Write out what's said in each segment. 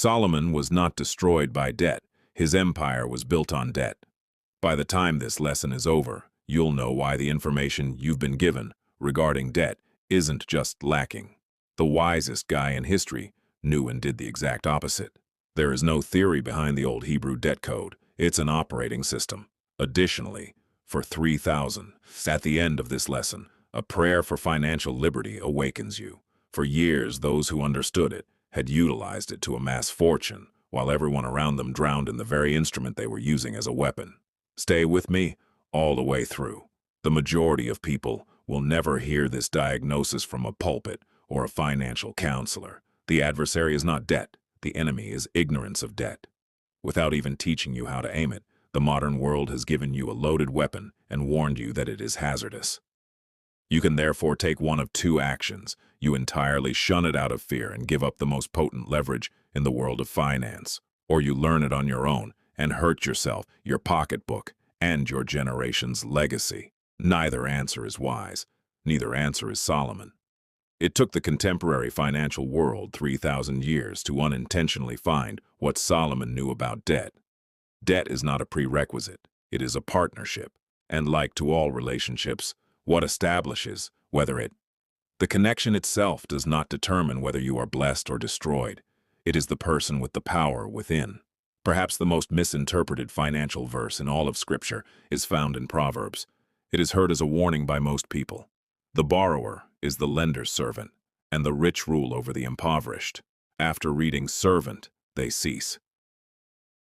Solomon was not destroyed by debt. His empire was built on debt. By the time this lesson is over, you'll know why the information you've been given regarding debt isn't just lacking. The wisest guy in history knew and did the exact opposite. There is no theory behind the old Hebrew debt code. It's an operating system. Additionally, for 3,000, at the end of this lesson, a prayer for financial liberty awakens you. For years, those who understood it had utilized it to amass fortune, while everyone around them drowned in the very instrument they were using as a weapon. Stay with me all the way through. The majority of people will never hear this diagnosis from a pulpit or a financial counselor. The adversary is not debt. The enemy is ignorance of debt. Without even teaching you how to aim it, the modern world has given you a loaded weapon and warned you that it is hazardous. You can therefore take one of two actions. You entirely shun it out of fear and give up the most potent leverage in the world of finance, or you learn it on your own and hurt yourself, your pocketbook, and your generation's legacy. Neither answer is wise. Neither answer is Solomon. It took the contemporary financial world 3,000 years to unintentionally find what Solomon knew about debt. Debt is not a prerequisite. It is a partnership. And like to all relationships, what establishes the connection itself does not determine whether you are blessed or destroyed. It is the person with the power within. Perhaps the most misinterpreted financial verse in all of Scripture is found in Proverbs. It is heard as a warning by most people. The borrower is the lender's servant, and the rich rule over the impoverished. After reading servant, they cease.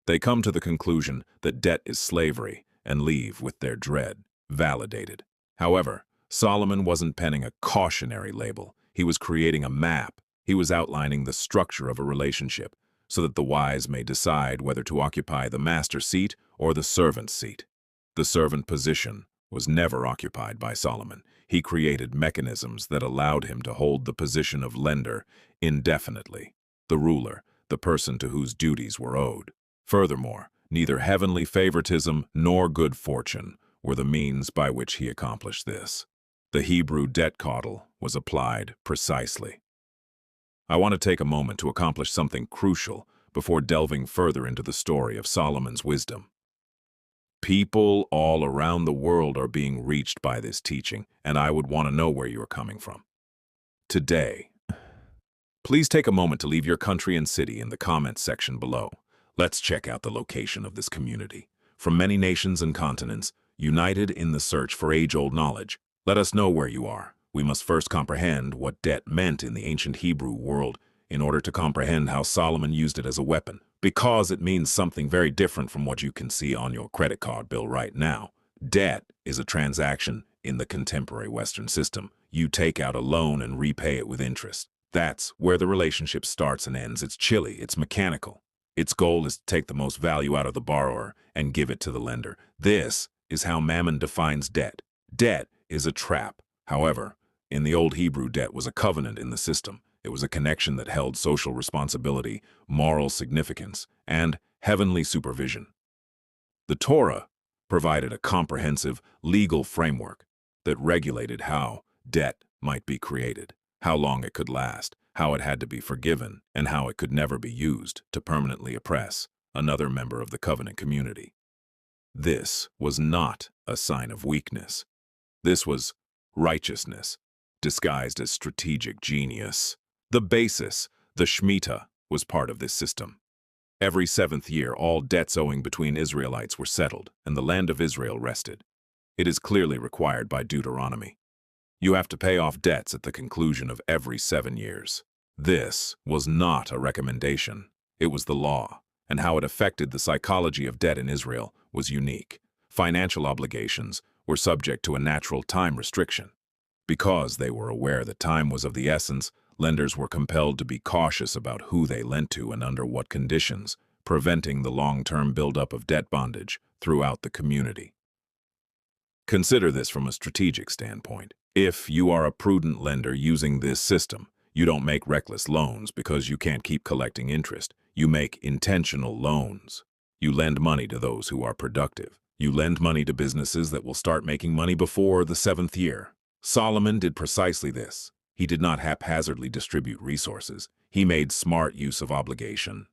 They come to the conclusion that debt is slavery and leave with their dread validated. However, Solomon wasn't penning a cautionary label. He was creating a map. He was outlining the structure of a relationship so that the wise may decide whether to occupy the master seat or the servant seat. The servant position was never occupied by Solomon. He created mechanisms that allowed him to hold the position of lender indefinitely, the ruler, the person to whose duties were owed. Furthermore, neither heavenly favoritism nor good fortune were the means by which he accomplished this. The Hebrew debt coddle was applied precisely. I want to take a moment to accomplish something crucial before delving further into the story of Solomon's wisdom. People all around the world are being reached by this teaching, and I would want to know where you are coming from. Today, please take a moment to leave your country and city in the comments section below. Let's check out the location of this community. From many nations and continents, united in the search for age-old knowledge, let us know where you are. We must first comprehend what debt meant in the ancient Hebrew world in order to comprehend how Solomon used it as a weapon, because it means something very different from what you can see on your credit card bill right now. Debt is a transaction in the contemporary Western system. You take out a loan and repay it with interest. That's where the relationship starts and ends. It's chilly, it's mechanical. Its goal is to take the most value out of the borrower and give it to the lender. This is how Mammon defines debt. Debt is a trap. However, in the old Hebrew, debt was a covenant in the system. It was a connection that held social responsibility, moral significance, and heavenly supervision. The Torah provided a comprehensive legal framework that regulated how debt might be created, how long it could last, how it had to be forgiven, and how it could never be used to permanently oppress another member of the covenant community. This was not a sign of weakness. This was righteousness, disguised as strategic genius. The basis, the Shemitah, was part of this system. Every 7th year, all debts owing between Israelites were settled, and the land of Israel rested. It is clearly required by Deuteronomy. You have to pay off debts at the conclusion of every 7 years. This was not a recommendation. It was the law, and how it affected the psychology of debt in Israel was unique. Financial obligations were subject to a natural time restriction. Because they were aware that time was of the essence, lenders were compelled to be cautious about who they lent to and under what conditions, preventing the long-term buildup of debt bondage throughout the community. Consider this from a strategic standpoint. If you are a prudent lender using this system, you don't make reckless loans because you can't keep collecting interest. You make intentional loans. You lend money to those who are productive. You lend money to businesses that will start making money before the 7th year. Solomon did precisely this. He did not haphazardly distribute resources. He made smart use of obligation.